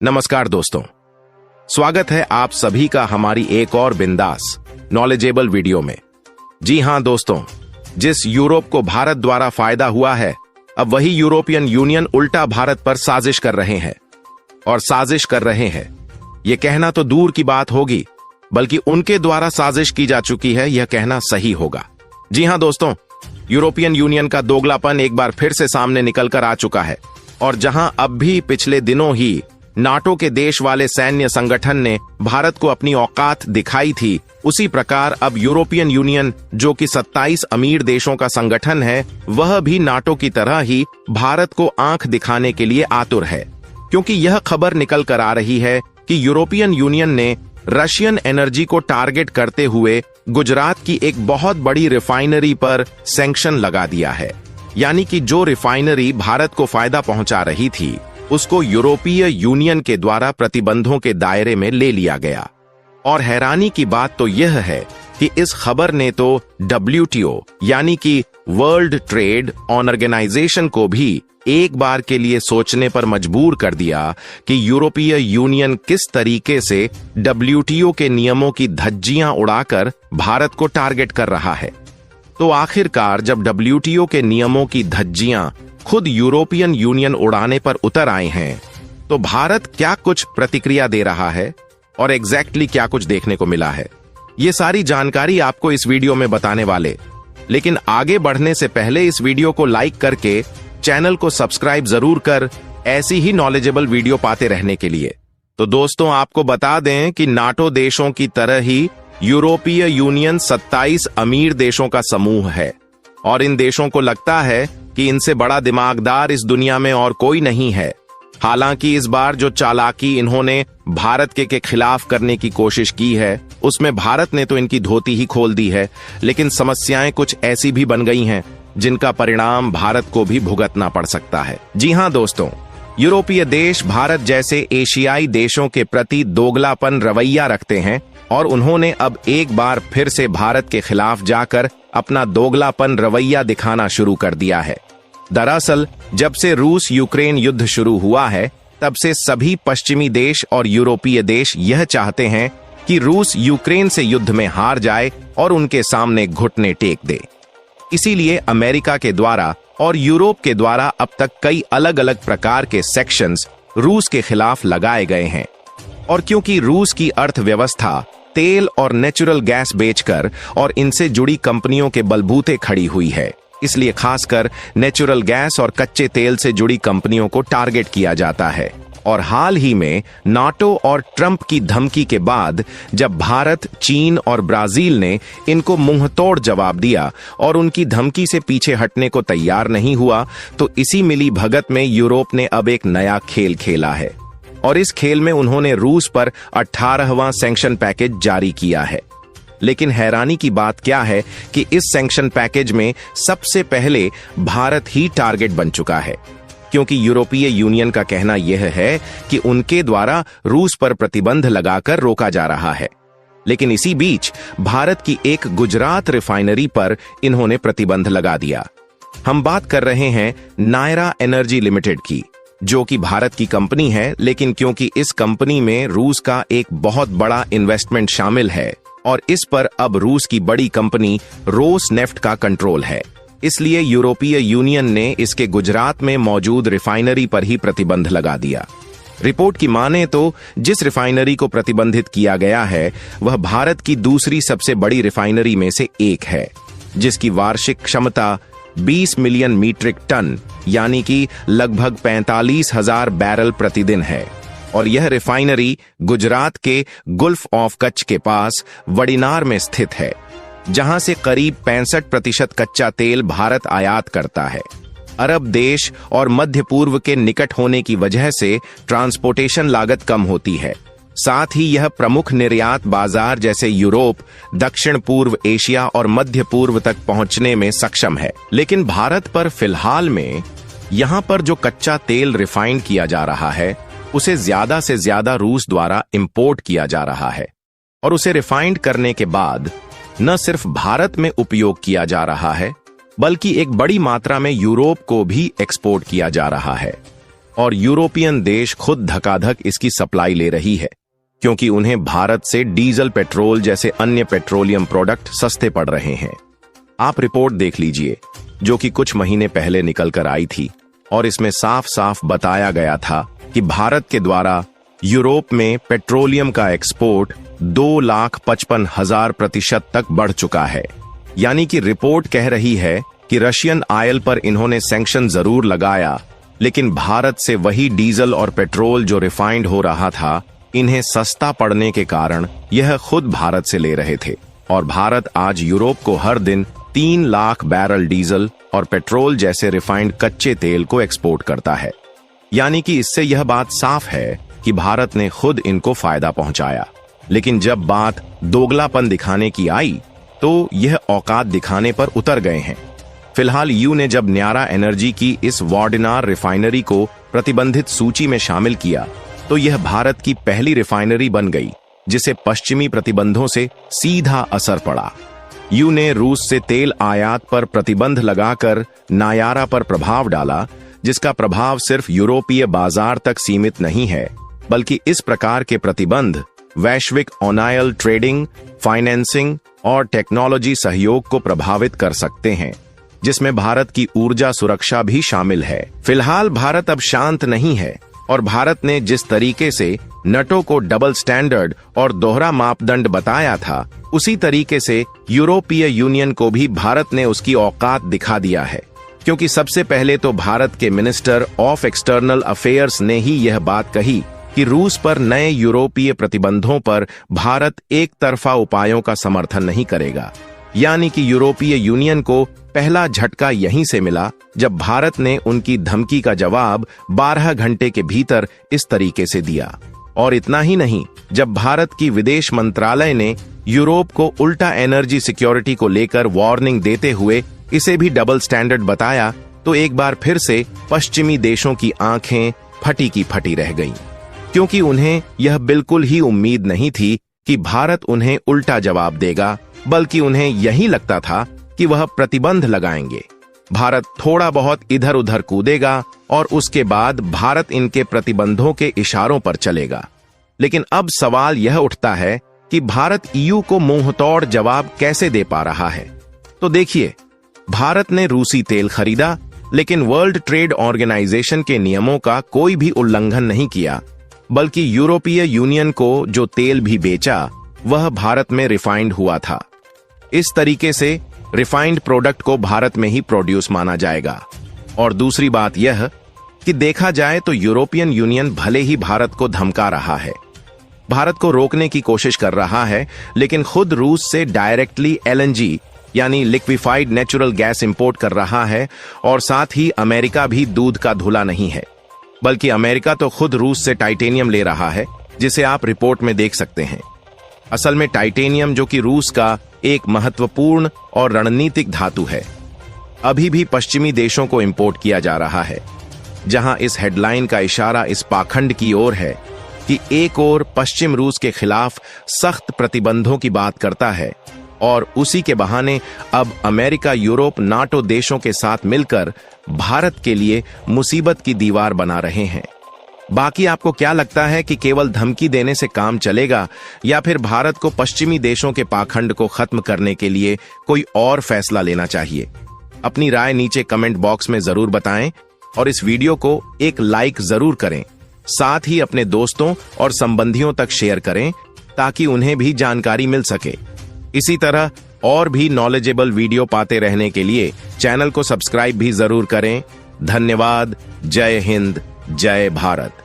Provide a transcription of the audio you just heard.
नमस्कार दोस्तों, स्वागत है आप सभी का हमारी एक और बिंदास नॉलेजेबल वीडियो में। जी हां दोस्तों, जिस यूरोप को भारत द्वारा फायदा हुआ है, अब वही यूरोपियन यूनियन उल्टा भारत पर साजिश कर रहे हैं। और साजिश कर रहे हैं यह कहना तो दूर की बात होगी, बल्कि उनके द्वारा साजिश की जा चुकी है यह कहना सही होगा। जी हां दोस्तों, यूरोपियन यूनियन का दोगलापन एक बार फिर से सामने निकल कर आ चुका है। और जहां अब भी पिछले दिनों ही नाटो के देश वाले सैन्य संगठन ने भारत को अपनी औकात दिखाई थी, उसी प्रकार अब यूरोपियन यूनियन, जो कि 27 अमीर देशों का संगठन है, वह भी नाटो की तरह ही भारत को आंख दिखाने के लिए आतुर है। क्योंकि यह खबर निकल कर आ रही है कि यूरोपियन यूनियन ने रशियन एनर्जी को टारगेट करते हुए गुजरात की एक बहुत बड़ी रिफाइनरी पर सैंक्शन लगा दिया है। यानी कि जो रिफाइनरी भारत को फायदा पहुंचा रही थी, उसको यूरोपीय यूनियन के द्वारा प्रतिबंधों के दायरे में ले लिया गया। और हैरानी की बात तो यह है कि इस खबर ने तो WTO यानी कि वर्ल्ड ट्रेड ऑर्गेनाइजेशन को भी एक बार के लिए सोचने पर मजबूर कर दिया कि यूरोपीय यूनियन किस तरीके से WTO के नियमों की धज्जियां उड़ाकर भारत को टारगेट कर रहा है। तो आखिरकार जब WTO के नियमों की धज्जियां खुद यूरोपियन यूनियन उड़ाने पर उतर आए हैं, तो भारत क्या कुछ प्रतिक्रिया दे रहा है और एग्जैक्टली क्या कुछ देखने को मिला है, ये सारी जानकारी आपको इस वीडियो में बताने वाले। लेकिन आगे बढ़ने से पहले इस वीडियो को लाइक करके चैनल को सब्सक्राइब जरूर कर ऐसी ही नॉलेजेबल वीडियो पाते रहने के लिए। तो दोस्तों, आपको बता दें कि नाटो देशों की तरह ही यूरोपीय यूनियन 27 अमीर देशों का समूह है। और इन देशों को लगता है कि इनसे बड़ा दिमागदार इस दुनिया में और कोई नहीं है। हालांकि इस बार जो चालाकी इन्होंने भारत के खिलाफ करने की कोशिश की है, उसमें भारत ने तो इनकी धोती ही खोल दी है। लेकिन समस्याएं कुछ ऐसी भी बन गई हैं जिनका परिणाम भारत को भी भुगतना पड़ सकता है। जी हां दोस्तों, यूरोपीय देश भारत जैसे एशियाई देशों के प्रति दोगलापन रवैया रखते हैं और उन्होंने अब एक बार फिर से भारत के खिलाफ जाकर अपना दोगलापन रवैया दिखाना शुरू कर दिया है। दरअसल जब से रूस यूक्रेन युद्ध शुरू हुआ है, तब से सभी पश्चिमी देश और यूरोपीय देश यह चाहते हैं कि रूस यूक्रेन से युद्ध में हार जाए और उनके सामने घुटने टेक दे। इसीलिए अमेरिका के द्वारा और यूरोप के द्वारा अब तक कई अलग अलग प्रकार के सेक्शंस रूस के खिलाफ लगाए गए हैं। और क्योंकि रूस की अर्थव्यवस्था तेल और नेचुरल गैस बेचकर और इनसे जुड़ी कंपनियों के बलबूते खड़ी हुई है, इसलिए खासकर नेचुरल गैस और कच्चे तेल से जुड़ी कंपनियों को टारगेट किया जाता है। और हाल ही में नाटो और ट्रंप की धमकी के बाद जब भारत, चीन और ब्राजील ने इनको मुंहतोड़ जवाब दिया और उनकी धमकी से पीछे हटने को तैयार नहीं हुआ, तो इसी मिली भगत में यूरोप ने अब एक नया खेल खेला है। और इस खेल में उन्होंने रूस पर 18वां सैंक्शन पैकेज जारी किया है। लेकिन हैरानी की बात क्या है कि इस सैंक्शन पैकेज में सबसे पहले भारत ही टारगेट बन चुका है। क्योंकि यूरोपीय यूनियन का कहना यह है कि उनके द्वारा रूस पर प्रतिबंध लगाकर रोका जा रहा है। लेकिन इसी बीच भारत की एक गुजरात रिफाइनरी पर इन्होंने प्रतिबंध लगा दिया। हम बात कर रहे हैं नायरा एनर्जी लिमिटेड की, जो कि भारत की कंपनी है, लेकिन क्योंकि इस कंपनी में रूस का एक बहुत बड़ा इन्वेस्टमेंट शामिल है और इस पर अब रूस की बड़ी कंपनी रोसनेफ्ट का कंट्रोल है, इसलिए यूरोपीय यूनियन ने इसके गुजरात में मौजूद रिफाइनरी पर ही प्रतिबंध लगा दिया। रिपोर्ट की माने तो जिस रिफाइनरी को प्रतिबंधित किया गया है, वह भारत की दूसरी सबसे बड़ी रिफाइनरी में से एक है, जिसकी वार्षिक क्षमता 20 मिलियन मीट्रिक टन यानी कि लगभग 45,000 बैरल प्रतिदिन है। और यह रिफाइनरी गुजरात के गुल्फ ऑफ कच्छ के पास वडिनार में स्थित है, जहां से करीब 65% कच्चा तेल भारत आयात करता है। अरब देश और मध्य पूर्व के निकट होने की वजह से ट्रांसपोर्टेशन लागत कम होती है। साथ ही यह प्रमुख निर्यात बाजार जैसे यूरोप, दक्षिण पूर्व एशिया और मध्य पूर्व तक पहुंचने में सक्षम है। लेकिन भारत पर फिलहाल में यहां पर जो कच्चा तेल रिफाइंड किया जा रहा है, उसे ज्यादा से ज्यादा रूस द्वारा इंपोर्ट किया जा रहा है। और उसे रिफाइंड करने के बाद न सिर्फ भारत में उपयोग किया जा रहा है, बल्कि एक बड़ी मात्रा में यूरोप को भी एक्सपोर्ट किया जा रहा है। और यूरोपियन देश खुद धकाधक इसकी सप्लाई ले रही है, क्योंकि उन्हें भारत से डीजल, पेट्रोल जैसे अन्य पेट्रोलियम प्रोडक्ट सस्ते पड़ रहे हैं। आप रिपोर्ट देख लीजिए, जो कि कुछ महीने पहले निकल कर आई थी, और इसमें साफ साफ बताया गया था कि भारत के द्वारा यूरोप में पेट्रोलियम का एक्सपोर्ट 2,55,000% तक बढ़ चुका है। यानी कि रिपोर्ट कह रही है कि रशियन ऑयल पर इन्होंने सैंक्शन जरूर लगाया, लेकिन भारत से वही डीजल और पेट्रोल जो रिफाइंड हो रहा था, इन्हें सस्ता पड़ने के कारण यह खुद भारत से ले रहे थे। और भारत आज यूरोप को हर दिन 3 लाख बैरल डीजल और पेट्रोल जैसे रिफाइंड कच्चे तेल को एक्सपोर्ट करता है। यानी कि इससे यह बात साफ है कि भारत ने खुद इनको फायदा पहुंचाया। लेकिन जब बात दोगलापन दिखाने की आई, तो यह औकात दिखाने पर उतर गए हैं। फिलहाल यू ने जब न्यारा एनर्जी की इस वार्डिनार रिफाइनरी को प्रतिबंधित सूची में शामिल किया, तो यह भारत की पहली रिफाइनरी बन गई जिसे पश्चिमी प्रतिबंधों से सीधा असर पड़ा। यू ने रूस से तेल आयात पर प्रतिबंध लगाकर नायारा पर प्रभाव डाला, जिसका प्रभाव सिर्फ यूरोपीय बाजार तक सीमित नहीं है, बल्कि इस प्रकार के प्रतिबंध वैश्विक ऑयल ट्रेडिंग, फाइनेंसिंग और टेक्नोलॉजी सहयोग को प्रभावित कर सकते हैं, जिसमें भारत की ऊर्जा सुरक्षा भी शामिल है। फिलहाल भारत अब शांत नहीं है, और भारत ने जिस तरीके से नटो को डबल स्टैंडर्ड और दोहरा मापदंड बताया था, उसी तरीके से यूरोपीय यूनियन को भी भारत ने उसकी औकात दिखा दिया है। क्योंकि सबसे पहले तो भारत के मिनिस्टर ऑफ एक्सटर्नल अफेयर्स ने ही यह बात कही कि रूस पर नए यूरोपीय प्रतिबंधों पर भारत एक तरफा उपायों का समर्थन नहीं करेगा। यानी कि यूरोपीय यूनियन को पहला झटका यहीं से मिला, जब भारत ने उनकी धमकी का जवाब 12 घंटे के भीतर इस तरीके से दिया। और इतना ही नहीं, जब भारत की विदेश मंत्रालय ने यूरोप को उल्टा एनर्जी सिक्योरिटी को लेकर वार्निंग देते हुए इसे भी डबल स्टैंडर्ड बताया, तो एक बार फिर से पश्चिमी देशों की आंखें फटी की फटी रह गईं, क्योंकि उन्हें यह बिल्कुल ही उम्मीद नहीं थी कि भारत उन्हें उल्टा जवाब देगा, बल्कि उन्हें यही लगता था कि वह प्रतिबंध लगाएंगे, भारत थोड़ा बहुत इधर उधर कूदेगा और उसके बाद भारत इनके प्रतिबंधों के इशारों पर चलेगा। लेकिन अब सवाल यह उठता है कि भारत ईयू को मुंहतोड़ जवाब कैसे दे पा रहा है। तो देखिए, भारत ने रूसी तेल खरीदा, लेकिन वर्ल्ड ट्रेड ऑर्गेनाइजेशन के नियमों का कोई भी उल्लंघन नहीं किया, बल्कि यूरोपीय यूनियन को जो तेल भी बेचा, वह भारत में रिफाइंड हुआ था। इस तरीके से रिफाइंड प्रोडक्ट को भारत में ही प्रोड्यूस माना जाएगा। और दूसरी बात यह कि देखा जाए तो यूरोपियन यूनियन भले ही भारत को धमका रहा है, भारत को रोकने की कोशिश कर रहा है, लेकिन खुद रूस से डायरेक्टली एलएनजी यानी लिक्विफाइड नेचुरल गैस इंपोर्ट कर रहा है। और साथ ही अमेरिका भी दूध का धुला नहीं है, बल्कि अमेरिका तो खुद रूस से टाइटेनियम ले रहा है, जिसे आप रिपोर्ट में देख सकते हैं। असल में टाइटेनियम, जो कि रूस का एक महत्वपूर्ण और रणनीतिक धातु है, अभी भी पश्चिमी देशों को इंपोर्ट किया जा रहा है। जहां इस हेडलाइन का इशारा इस पाखंड की ओर है कि एक ओर पश्चिम रूस के खिलाफ सख्त प्रतिबंधों की बात करता है, और उसी के बहाने अब अमेरिका, यूरोप, नाटो देशों के साथ मिलकर भारत के लिए मुसीबत की दीवार बना रहे हैं। बाकी आपको क्या लगता है कि केवल धमकी देने से काम चलेगा, या फिर भारत को पश्चिमी देशों के पाखंड को खत्म करने के लिए कोई और फैसला लेना चाहिए? अपनी राय नीचे कमेंट बॉक्स में जरूर बताएं, और इस वीडियो को एक लाइक जरूर करें। साथ ही अपने दोस्तों और संबंधियों तक शेयर करें, ताकि उन्हें भी जानकारी मिल सके। इसी तरह और भी नॉलेजेबल वीडियो पाते रहने के लिए चैनल को सब्सक्राइब भी जरूर करें। धन्यवाद। जय हिंद, जय भारत।